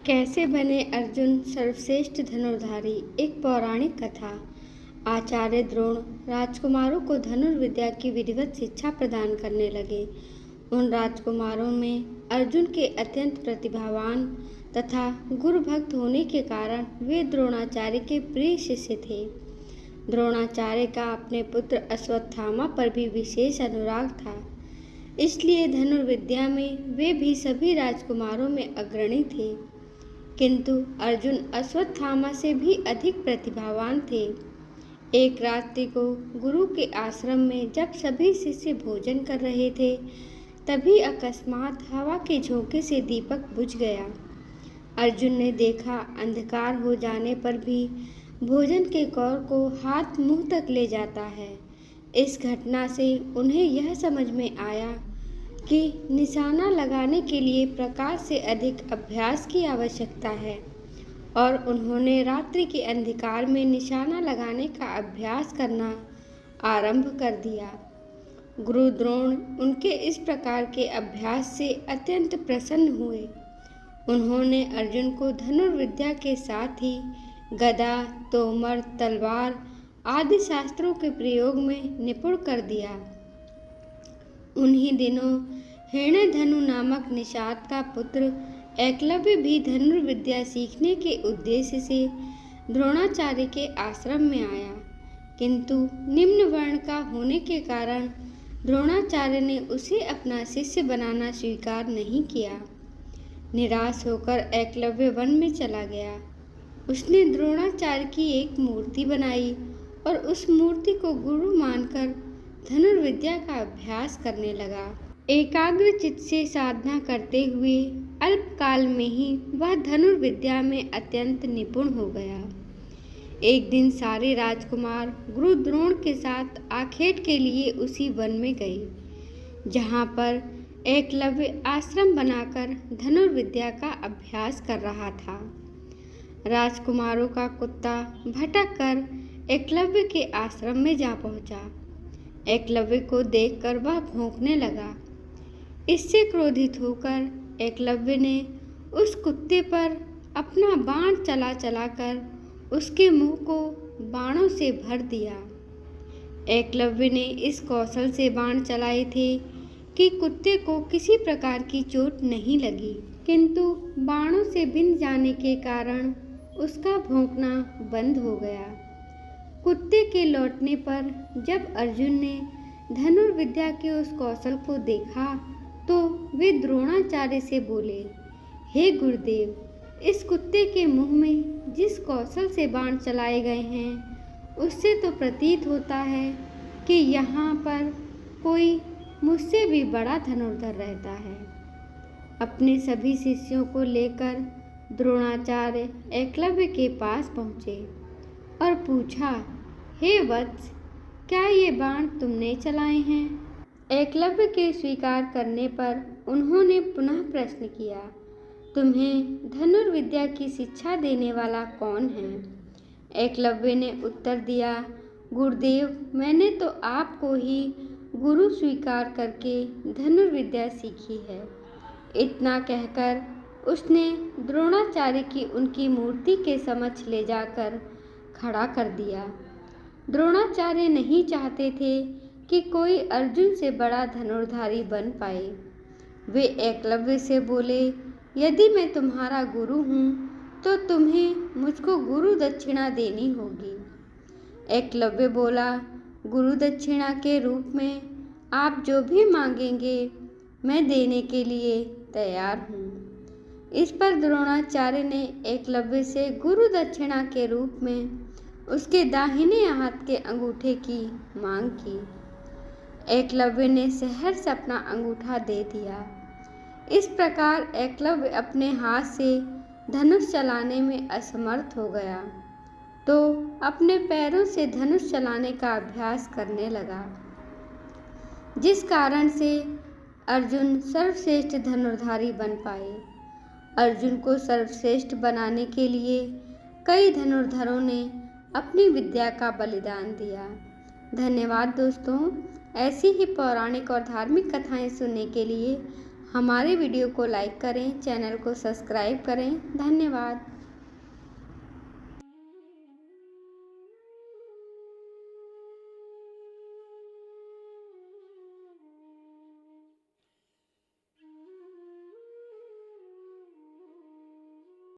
कैसे बने अर्जुन सर्वश्रेष्ठ धनुर्धारी। एक पौराणिक कथा। आचार्य द्रोण राजकुमारों को धनुर्विद्या की विधिवत शिक्षा प्रदान करने लगे। उन राजकुमारों में अर्जुन के अत्यंत प्रतिभावान तथा गुरु भक्त होने के कारण वे द्रोणाचार्य के प्रिय शिष्य थे। द्रोणाचार्य का अपने पुत्र अश्वत्थामा पर भी विशेष अनुराग था, इसलिए धनुर्विद्या में वे भी सभी राजकुमारों में अग्रणी थे। किंतु अर्जुन अश्वत्थामा से भी अधिक प्रतिभावान थे। एक रात्रि को गुरु के आश्रम में जब सभी शिष्य भोजन कर रहे थे, तभी अकस्मात हवा के झोंके से दीपक बुझ गया। अर्जुन ने देखा, अंधकार हो जाने पर भी भोजन के कौर को हाथ मुंह तक ले जाता है। इस घटना से उन्हें यह समझ में आया कि निशाना लगाने के लिए प्रकाश से अधिक अभ्यास की आवश्यकता है, और उन्होंने रात्रि के अंधकार में निशाना लगाने का अभ्यास करना आरंभ कर दिया। गुरु द्रोण उनके इस प्रकार के अभ्यास से अत्यंत प्रसन्न हुए। उन्होंने अर्जुन को धनुर्विद्या के साथ ही गदा, तोमर, तलवार आदि शास्त्रों के प्रयोग में निपुण कर दिया। उन्हीं दिनों हिरण्यधनु नामक निषाद का पुत्र एकलव्य भी धनुर्विद्या सीखने के उद्देश्य से द्रोणाचार्य के आश्रम में आया, किंतु निम्न वर्ण का होने के कारण द्रोणाचार्य ने उसे अपना शिष्य बनाना स्वीकार नहीं किया। निराश होकर एकलव्य वन में चला गया। उसने द्रोणाचार्य की एक मूर्ति बनाई और उस मूर्ति को गुरु मानकर धनुर्विद्या का अभ्यास करने लगा। एकाग्र चित्त से साधना करते हुए अल्पकाल में ही वह धनुर्विद्या में अत्यंत निपुण हो गया। एक दिन सारे राजकुमार गुरु द्रोण के साथ आखेट के लिए उसी वन में गए, जहाँ पर एकलव्य आश्रम बनाकर धनुर्विद्या का अभ्यास कर रहा था। राजकुमारों का कुत्ता भटक कर एकलव्य के आश्रम में जा पहुंचा। एकलव्य को देखकर वह भौंकने लगा। इससे क्रोधित होकर एकलव्य ने उस कुत्ते पर अपना बाण चला चलाकर उसके मुंह को बाणों से भर दिया। एकलव्य ने इस कौशल से बाण चलाए थे कि कुत्ते को किसी प्रकार की चोट नहीं लगी, किंतु बाणों से बिंध जाने के कारण उसका भौंकना बंद हो गया। कुत्ते के लौटने पर जब अर्जुन ने धनुर्विद्या के उस कौशल को देखा, तो वे द्रोणाचार्य से बोले, हे गुरुदेव, इस कुत्ते के मुंह में जिस कौशल से बाण चलाए गए हैं, उससे तो प्रतीत होता है कि यहाँ पर कोई मुझसे भी बड़ा धनुर्धर रहता है। अपने सभी शिष्यों को लेकर द्रोणाचार्य एकलव्य के पास पहुँचे और पूछा, हे वत्स, क्या ये बाण तुमने चलाए हैं? एकलव्य के स्वीकार करने पर उन्होंने पुनः प्रश्न किया, तुम्हें धनुर्विद्या की शिक्षा देने वाला कौन है? एकलव्य ने उत्तर दिया, गुरुदेव, मैंने तो आपको ही गुरु स्वीकार करके धनुर्विद्या सीखी है। इतना कहकर उसने द्रोणाचार्य की उनकी मूर्ति के समक्ष ले जाकर खड़ा कर दिया। द्रोणाचार्य नहीं चाहते थे कि कोई अर्जुन से बड़ा धनुर्धारी बन पाए। वे एकलव्य से बोले, यदि मैं तुम्हारा गुरु हूँ तो तुम्हें मुझको गुरु दक्षिणा देनी होगी। एकलव्य बोला, गुरु दक्षिणा के रूप में आप जो भी मांगेंगे मैं देने के लिए तैयार हूँ। इस पर द्रोणाचार्य ने एकलव्य से गुरु दक्षिणा के रूप में उसके दाहिने हाथ के अंगूठे की मांग की। एकलव्य ने सहर्ष अपना अंगूठा दे दिया। इस प्रकार एकलव्य अपने हाथ से धनुष चलाने में असमर्थ हो गया, तो अपने पैरों से धनुष चलाने का अभ्यास करने लगा, जिस कारण से अर्जुन सर्वश्रेष्ठ धनुर्धारी बन पाए। अर्जुन को सर्वश्रेष्ठ बनाने के लिए कई धनुर्धरों ने अपनी विद्या का बलिदान दिया। धन्यवाद दोस्तों। ऐसी ही पौराणिक और धार्मिक कथाएं सुनने के लिए हमारे वीडियो को लाइक करें, चैनल को सब्सक्राइब करें। धन्यवाद।